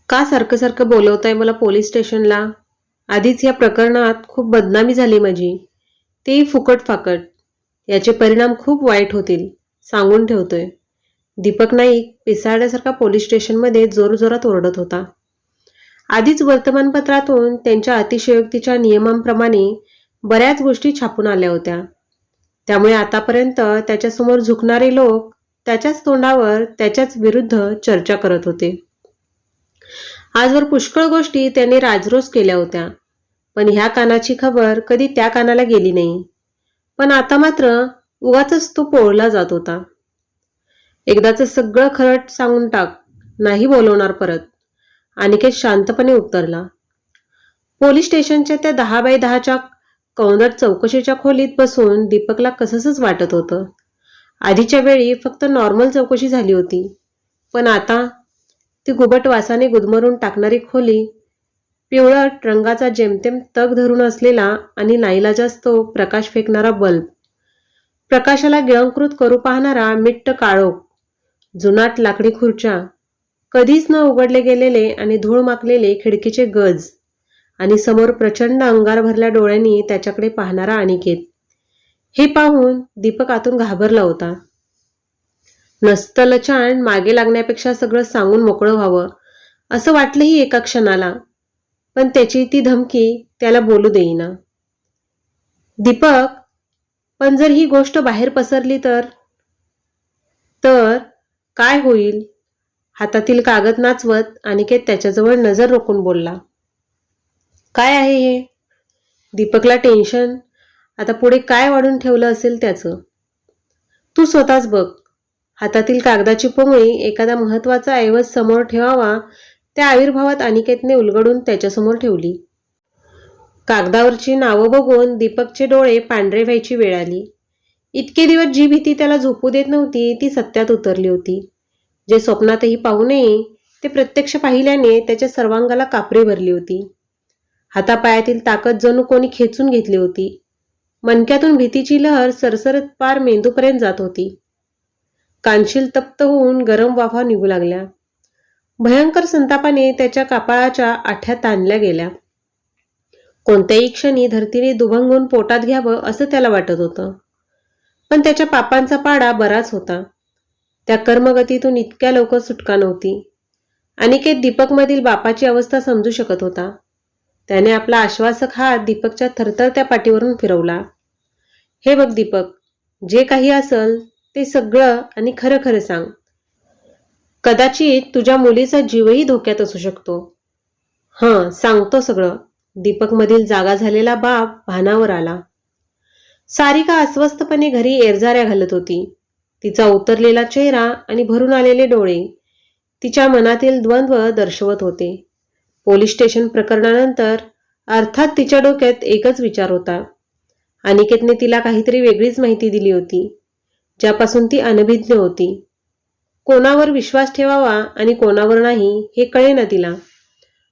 का सारखं सारखं बोलवताय मला पोलीस स्टेशनला? आधीच या प्रकरणात खूप बदनामी झाली माझी, तेही फुकट फाकट. याचे परिणाम खूप वाईट होतील, सांगून ठेवतोय. दीपक नाईक पिसाळल्यासारखा पोलीस स्टेशनमध्ये जोरजोरात ओरडत होता. आधीच वर्तमानपत्रातून त्यांच्या अतिशयोक्तीच्या नियमांप्रमाणे बऱ्याच गोष्टी छापून आल्या होत्या. त्यामुळे आतापर्यंत त्याच्यासमोर झुकणारे लोक त्याच्याच तोंडावर त्याच्याच विरुद्ध चर्चा करत होते. आजवर पुष्कळ गोष्टी त्याने राजरोस केल्या होत्या, पण ह्या कानाची खबर कधी त्या कानाला गेली नाही. पण आता मात्र उगाचच तो पोळला जात होता. एकदाच सगळं खरं सांगून टाक, नाही बोलवणार परत. अनिकेत शांतपणे उत्तरला. पोलीस स्टेशनच्या त्या 10x10च्या कौंदट चौकशीच्या खोलीत बसून दीपकला कसंच वाटत होतं. आधीच्या वेळी फक्त नॉर्मल चौकशी झाली होती, पण आता ती गुबट वासाने गुदमरून टाकणारी खोली, पिवळट रंगाचा जेमतेम तग धरून असलेला आणि नाईलाजास्तव प्रकाश फेकणारा बल्ब, प्रकाशाला गिळंकृत करू पाहणारा मिट्ट काळोख, जुनाट लाकडी खुर्च्या, कधीच न उघडले गेलेले आणि धूळ माकलेले खिडकीचे गज आणि समोर प्रचंड अंगार भरल्या डोळ्यांनी त्याच्याकडे पाहणारा अनिकेत. हे पाहून दीपक आतून घाबरला होता. नस्तलचान मागे लागण्यापेक्षा सगळं सांगून मोकळं व्हावं असं वाटलंही एका क्षणाला, पण त्याची ती धमकी त्याला बोलू देईना. दीपक, पण जर ही गोष्ट बाहेर पसरली तर तर काय होईल? हातातील कागद नाचवत अनिकेत त्याच्याजवळ नजर रोखून बोलला. काय आहे हे? दीपकला टेन्शन आता पुढे काय वाढून ठेवलं असेल त्याचं. तू स्वतःच बघ. हातातील कागदाची पोंगळी एखादा महत्वाचा ऐवज समोर ठेवावा त्या आविर्भावात अनिकेतने उलगडून त्याच्यासमोर ठेवली. कागदावरची नावं बघून दीपकचे डोळे पांढरे व्हायची वेळ आली. इतके दिवस जी भीती त्याला झोपू देत नव्हती ती सत्यात उतरली होती. जे स्वप्नातही पाहू नये ते प्रत्यक्ष पाहिल्याने त्याच्या सर्वांगाला कापरे भरली होती. हातापायातील ताकद जणू कोणी खेचून घेतली होती. मणक्यातून भीतीची लहर सरसरत पार मेंदूपर्यंत जात होती. कानशील तप्त होऊन गरम वाफा निघू लागल्या. भयंकर संतापाने त्याच्या कपाळाच्या आठ्या ताणल्या गेल्या. कोणत्याही क्षणी धरतीने दुभंगून पोटात घ्यावं असं त्याला वाटत होतं. पण त्याच्या पापांचा पाडा बराच होता. त्या कर्मगतीतून इतक्या लवकर सुटका नव्हती. अनिकेत दीपकमधील बापाची अवस्था समजू शकत होता. त्याने आपला आश्वासक हात दीपकच्या थरथरत्या पाठीवरून फिरवला. हे बघ दीपक, जे काही असल ते सगळं आणि खरं खरं सांग. कदाचित तुझ्या मुलीचा जीवही धोक्यात असू शकतो. सांगतो सगळं. दीपकमधील जागा झालेला बाप भानावर आला. सारिका अस्वस्थपणे घरी एरझाऱ्या घालत होती. तिचा उतरलेला चेहरा आणि भरून आलेले डोळे तिच्या मनातील द्वंद्व दर्शवत होते. पोलीस स्टेशन प्रकरणानंतर अर्थात तिच्या डोक्यात एकच विचार होता. अनिकेतने तिला काहीतरी वेगळीच माहिती दिली होती, ज्यापासून ती अनभिज्ञ होती. कोणावर विश्वास ठेवावा आणि कोणावर नाही हे कळेना तिला.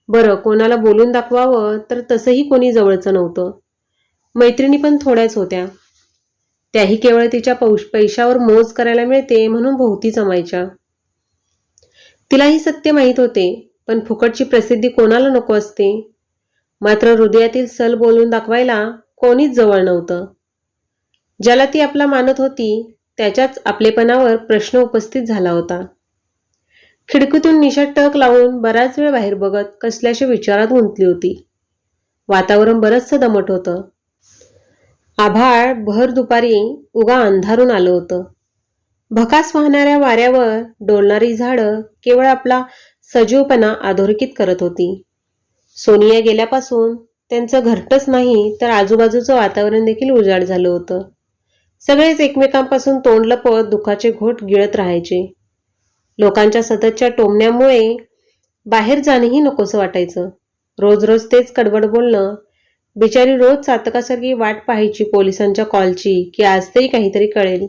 बरं, कोणाला बोलून दाखवावं तर तसंही कोणी जवळचं नव्हतं. मैत्रिणी पण थोड्याच होत्या. त्याही केवळ तिच्या पैशावर मोज करायला मिळते म्हणून भोवती जमायच्या. तिलाही सत्य माहीत होते, पण फुकटची प्रसिद्धी कोणाला नको असते. मात्र हृदयातील सल बोलून दाखवायला कोणीच जवळ नव्हतं. ज्याला ती आपला मानत होती त्याच्याच आपलेपणावर प्रश्न उपस्थित झाला होता. खिडकीतून निशात टक लावून बराच वेळ बाहेर बघत कसल्याशा विचारात गुंतली होती. वातावरण बरचसं दमट होतं. आभाळ भर दुपारी उगा अंधारून आलं होतं. भकास वाहणाऱ्या वाऱ्यावर डोलणारी झाडं केवळ आपला सजीवपणा अधोरेखित करत होती. सोनिया गेल्यापासून त्यांचं घरटच नाही तर आजूबाजूचं वातावरण देखील उजाड झालं होतं. सगळेच एकमेकांपासून तोंड लपवत दुःखाचे घोट गिळत राहायचे. लोकांच्या सततच्या टोमण्यामुळे बाहेर जाणंही नकोसं वाटायचं. रोज रोज तेच कडवड बोलणं. बिचारी रोज चातकासारखी वाट पाहायची पोलिसांच्या कॉलची की आज तरी काहीतरी कळेल.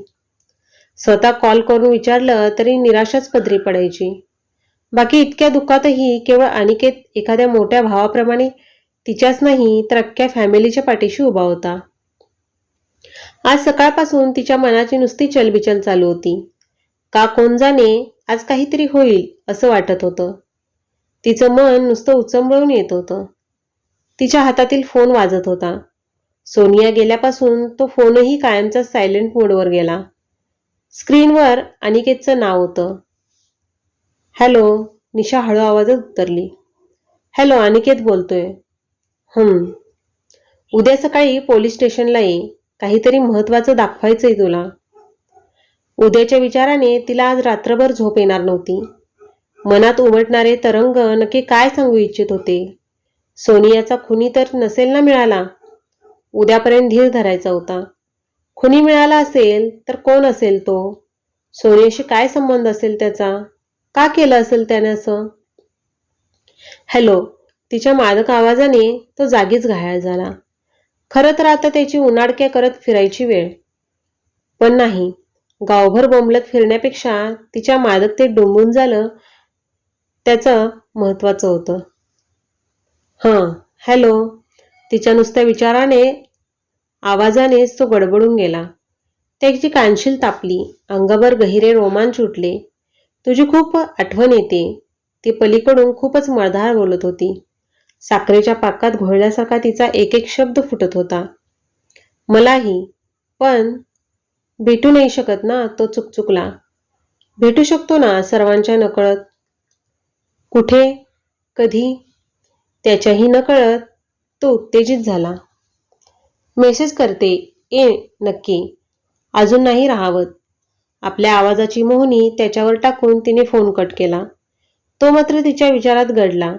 स्वतः कॉल करून विचारलं तरी निराशाच पदरी पडायची. बाकी इतक्या दुःखातही केवळ अनिकेत एखाद्या मोठ्या भावाप्रमाणे तिच्याच नाही तर अख्ख्या फॅमिलीच्या पाठीशी उभा होता. आज सकाळपासून तिच्या मनाची नुसती चलबिचल चालू होती. का कोण जाणे आज काहीतरी होईल असं वाटत होतं. तिचं मन नुसतं उचंबळून येत होतं. तिच्या हातातील फोन वाजत होता. सोनिया गेल्यापासून तो फोनही कायमचा सायलेंट मोडवर गेला. स्क्रीनवर अनिकेतचं नाव होतं. हॅलो, निशा हळू आवाजात उत्तरली. हॅलो, अनिकेत बोलतोय. उद्या सकाळी पोलीस स्टेशनला ये. काहीतरी महत्वाचं दाखवायचंय तुला. उद्याच्या विचाराने तिला आज रात्रभर झोप येणार नव्हती. मनात उमटणारे तरंग नक्की काय सांगू इच्छित होते. सोनियाचा खुनी तर नसेल ना मिळाला. उद्यापर्यंत धीर धरायचा होता. खुनी मिळाला असेल तर कोण असेल तो? सोनियाशी काय संबंध असेल त्याचा? का केलं असेल त्याने असं? हॅलो, तिच्या मादक आवाजाने तो जागीच घायाळ झाला. खरं तर आता त्याची उनाडक्या करत फिरायची वेळ. पण नाही, गावभर बोंबलत फिरण्यापेक्षा तिच्या मादकतेत डोंबून झालं त्याचं महत्वाचं होतं. हॅलो. तिच्या नुसत्या विचाराने आवाजानेच तो गडबडून गेला. त्याची कानशील तापली, अंगावर गहिरे रोमांच उठले. तुझी खूप आठवण येते. ती पलीकडून खूपच मळधार बोलत होती. साखरेच्या पाकात घोळल्यासारखा तिचा एक एक शब्द फुटत होता. मलाही, पण भेटू नाही शकत ना. तो चुकचुकला. भेटू शकतो ना सर्वांच्या नकळत. कुठे, कधी? त्याच्याही नकळत तो उत्तेजित झाला. मेसेज करते, ये नक्की. अजून नाही राहावत. आपल्या आवाजाची मोहनी त्याच्यावर टाकून तिने फोन कट केला. तो मात्र तिच्या विचारात गडला.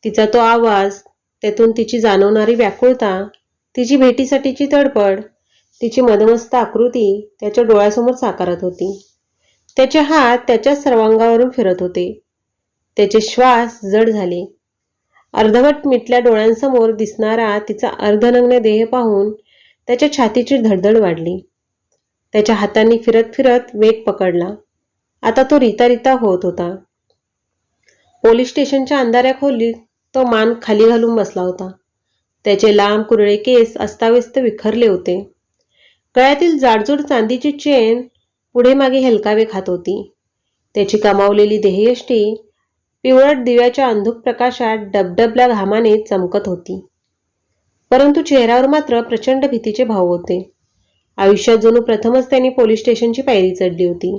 तिचा तो आवाज, त्यातून तिची जाणवणारी व्याकुळता, तिची भेटीसाठीची तडफड, तिची मदमस्त आकृती त्याच्या डोळ्यासमोर साकारत होती. त्याचे हात त्याच्या सर्वांगावरून फिरत होते. त्याचे श्वास जड झाले. अर्धवट मिटल्या डोळ्यांसमोर दिसणारा तिचा अर्धनग्न देह पाहून त्याच्या छातीची धडधड वाढली. त्याच्या हातांनी फिरत फिरत वेग पकडला. आता तो रिता होत होता. पोलीस स्टेशनच्या अंधाऱ्या खोलीत तो मान खाली घालून बसला होता. त्याचे लांब कुरळे केस अस्ताव्यस्त विखरले होते. गळ्यातील जाडजूड चांदीची चेन पुढे मागे हेलकावे खात होती. त्याची कमावलेली देहयष्टी पिवळट दिव्याच्या अंधुक प्रकाशात डबडबल्या घामाने चमकत होती. परंतु चेहऱ्यावर मात्र प्रचंड भीतीचे भाव होते. आयुष्यात जणू प्रथमच त्यांनी पोलीस स्टेशनची पायरी चढली होती.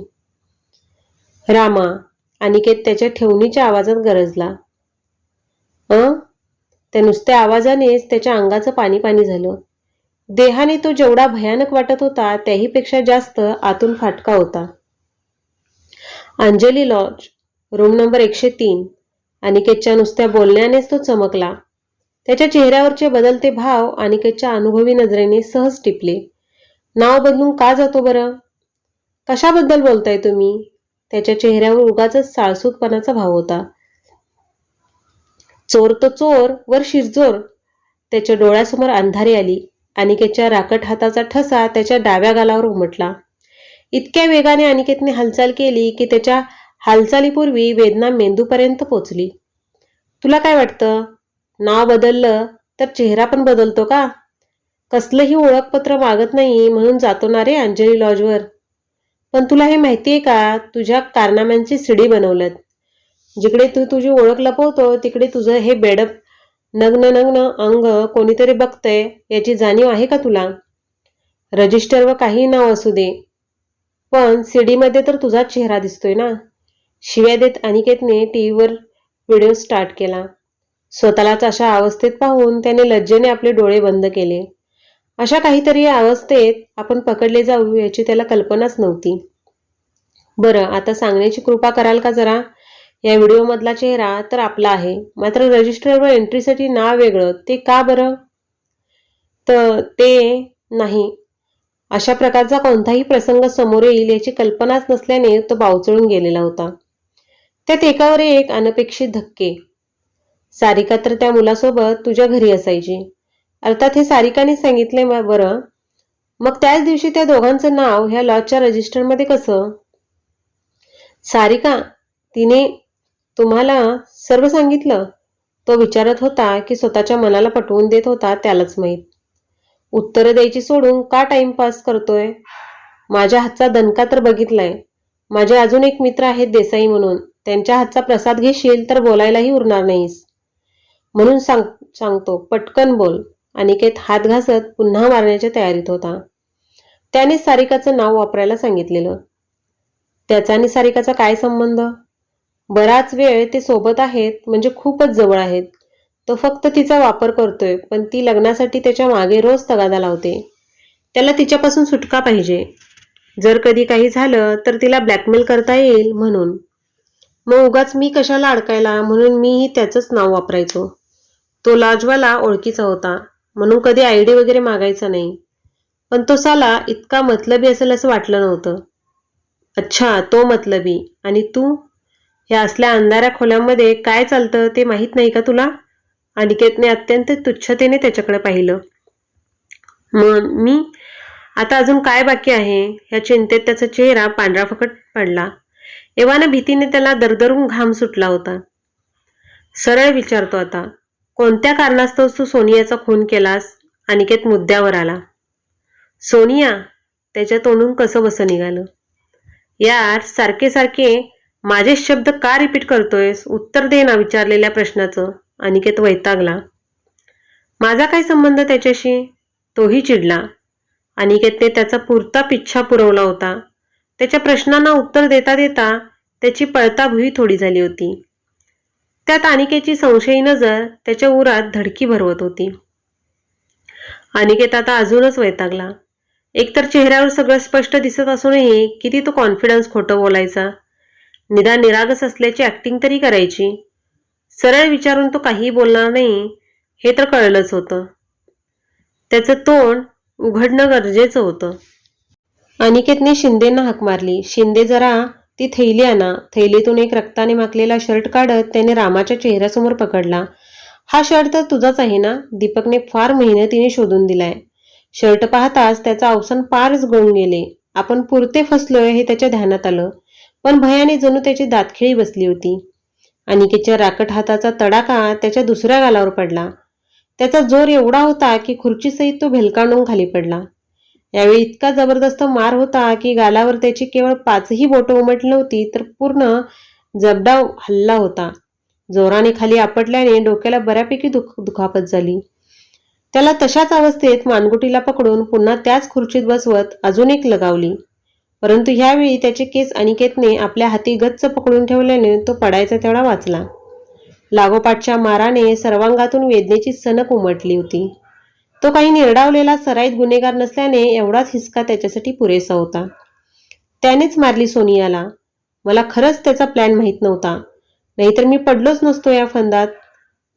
रामा, अनिकेत त्याच्या ठेवणीच्या आवाजात गरजला. त्या नुसत्या आवाजानेच त्याच्या अंगाचं पाणी पाणी झालं. देहाने तो जेवढा भयानक वाटत होता त्याहीपेक्षा जास्त आतून फाटका होता. Anjali lodge, room number 103. अनिकेतच्या नुसत्या बोलण्यानेच तो चमकला. त्याच्या चेहऱ्यावरचे बदलते भाव अनिकेतच्या अनुभवी नजरेने सहज टिपले. नाव बदलून का जातो बरं? कशाबद्दल बोलताय तुम्ही? त्याच्या चेहऱ्यावर उगाचच साळसूतपणाचा भाव होता. चोर तो चोर वर शिरजोर. त्याच्या डोळ्यासमोर अंधारी आली. अनिकेतच्या राकट हाताचा ठसा त्याच्या डाव्या गालावर उमटला. इतक्या वेगाने अनिकेतने हालचाल केली की त्याच्या हालचालीपूर्वी वेदना मेंदूपर्यंत पोचली. तुला काय वाटतं, नाव बदललं तर चेहरा पण बदलतो का? कसलंही ओळखपत्र मागत नाही म्हणून जातो ना रे अंजली लॉजवर. पण तुला हे माहितीये का, तुझ्या कारनाम्यांची सीडी बनवल्यात. जिकडे तू तुझी ओळख लपवतो तिकडे तुझं हे बेडप नग्न अंग कोणीतरी बघतंय याची जाणीव आहे का तुला? रजिस्टरवर काही नाव असू दे, पण सीडीमध्ये तर तुझाच चेहरा दिसतोय ना. शिव्या देत अनिकेतने टीव्हीवर व्हिडिओ स्टार्ट केला. स्वतःलाच अशा अवस्थेत पाहून त्याने लज्जेने आपले डोळे बंद केले. अशा काहीतरी अवस्थेत आपण पकडले जाऊ याची त्याला कल्पनाच नव्हती. बरं, आता सांगण्याची कृपा कराल का जरा? या व्हिडिओमधला चेहरा तर आपला आहे, मात्र रजिस्टरवर एंट्रीसाठी नाव वेगळं, ते का बरं? तर ते नाही. अशा प्रकारचा कोणताही प्रसंग समोर येईल याची कल्पनाच नसल्याने तो बावचळून गेलेला होता. त्यात एकावर एक अनपेक्षित धक्के. सारिका तर त्या मुलासोबत तुझ्या घरी असायची. अर्थात हे सारिकाने सांगितले बरं. मग त्याच दिवशी त्या दोघांचं नाव ह्या लॉजच्या रजिस्टरमध्ये कसं? सारिका, तिने तुम्हाला सर्व सांगितलं? तो विचारत होता की स्वतःच्या मनाला पटवून देत होता त्यालाच माहीत. उत्तरं द्यायची सोडून का टाइमपास करतोय? माझ्या हातचा दणका तर बघितलाय. माझे अजून एक मित्र आहेत देसाई म्हणून, त्यांच्या हातचा प्रसाद घेशील तर बोलायलाही उरणार नाहीस. म्हणून सांगतो, पटकन बोल. अनिकेत हात घासत पुन्हा मारण्याच्या तयारीत होता. त्याने सारिकाचं नाव वापरायला सांगितलेलं. त्याचा आणि सारिकाचा काय संबंध? बराच वेळ ते सोबत आहेत म्हणजे खूपच जवळ आहेत. तो फक्त तिचा वापर करतोय, पण ती लग्नासाठी त्याच्या मागे रोज तगादा लावते. त्याला तिच्यापासून सुटका पाहिजे. जर कधी काही झालं तर तिला ब्लॅकमेल करता येईल म्हणून. मग उगाच मी कशाला अडकायला म्हणून मीही त्याचंच नाव वापरायचो. तो लाजवाला ओळखीचा होता म्हणून कधी आयडी वगैरे मागायचा नाही. पण तो साला इतका मतलबी असेल असं वाटलं नव्हतं. अच्छा, तो मतलबी. आणि तू? ह्या असल्या अंधाऱ्या खोल्यांमध्ये काय चालतं ते माहीत नाही का तुला? अनिकेतने अत्यंत तुच्छतेने त्याच्याकडे पाहिलं. मग मी? आता अजून काय बाकी आहे? ह्या चिंतेत त्याचा चेहरा पांढरा फकट पडला. एव्हाना भीतीने त्याला दरदरून घाम सुटला होता. सरळ विचारतो आता, कोणत्या कारणास्तव तू सोनियाचा खून केलास? अनिकेत मुद्द्यावर आला. सोनिया? त्याच्या तोंडून कसं बसं निघालं. यार, सारखे सारखे माझेच शब्द का रिपीट करतोयस? उत्तर दे ना विचारलेल्या प्रश्नाचं. अनिकेत वैतागला. माझा काय संबंध त्याच्याशी? तोही चिडला. अनिकेतने त्याचा पुरता पिच्छा पुरवला होता. त्याच्या प्रश्नांना उत्तर देता देता त्याची पळताभुई थोडी झाली होती. त्यात अनिकेतची संशयी नजर त्याच्या उरात धडकी भरवत होती. अनिकेत आता अजूनच वैतागला. एकतर चेहऱ्यावर सगळं स्पष्ट दिसत असूनही किती तो कॉन्फिडन्स खोटं बोलायचा. निदान निरागस असल्याची ऍक्टिंग तरी करायची. सरळ विचारून तो काही बोलणार नाही हे तर कळलंच होतं. त्याचं तोंड उघडणं गरजेचं होतं. अनिकेतने शिंदेंना हाक मारली. शिंदे, जरा ती थैली आणा. थैलीतून एक रक्ताने माखलेला शर्ट काढत त्याने रामाच्या चेहऱ्यासमोर पकडला. हा शर्ट तर तुझाच आहे ना? दीपकने फार मेहनतीने शोधून दिलाय. शर्ट पाहताच त्याचा अवसान पारच गळून गेले. आपण पुरते फसलोय हे त्याच्या ध्यानात आलं, पण भयाने जणू त्याची दातखिळी बसली होती. अनिकेतच्या राकट हाताचा तडाखा त्याच्या दुसऱ्या गालावर पडला. त्याचा जोर एवढा होता की खुर्चीसहित तो भेलकांडून खाली पडला. यावेळी इतका जबरदस्त मार होता की गालावर त्याची केवळ 5ही बोटं उमटली नव्हती तर पूर्ण जबडा हल्ला होता. जोराने खाली आपटल्याने डोक्याला बऱ्यापैकी दुखापत झाली. त्याला तशाच अवस्थेत मानगुटीला पकडून पुन्हा त्याच खुर्चीत बसवत अजून एक लगावली. परंतु ह्यावेळी त्याचे केस अनिकेतने आपल्या हाती गच्च पकडून ठेवल्याने तो पडायचा तेवढा वाचला. लागोपाठच्या माराने सर्वांगातून वेदनेची सनक उमटली होती. तो काही निर्डावलेला सराईत गुन्हेगार नसल्याने एवढाच हिसका त्याच्यासाठी पुरेसा होता. त्यानेच मारली सोनियाला. मला खरंच त्याचा प्लॅन माहीत नव्हता, नाहीतर मी पडलोच नसतो या फंदात.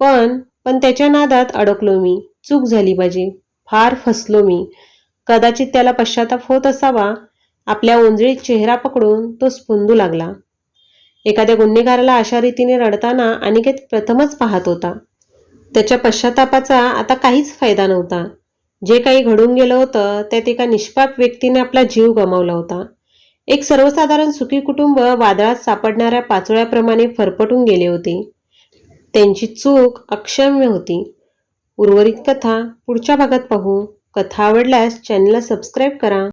पण त्याच्या नादात अडकलो मी. चूक झाली माझी. फार फसलो मी. कदाचित त्याला पश्चाताप होत असावा. आपल्या ओंजळीत चेहरा पकडून तो स्फुंदू लागला. एखाद्या गुन्हेगाराला अशा रीतीने रडताना अनिकेत प्रथमच पाहत होता. त्याच्या पश्चातापाचा आता काहीच फायदा नव्हता. जे काही घडून गेलं होतं त्यात एका निष्पाप व्यक्तीने आपला जीव गमावला होता. एक सर्वसाधारण सुखी कुटुंब वादळात सापडणाऱ्या पाचोळ्याप्रमाणे फरफटून गेले होते. त्यांची चूक अक्षम्य होती. उर्वरित कथा पुढच्या भागात पाहू. कथा आवडल्यास चॅनलला सबस्क्राईब करा.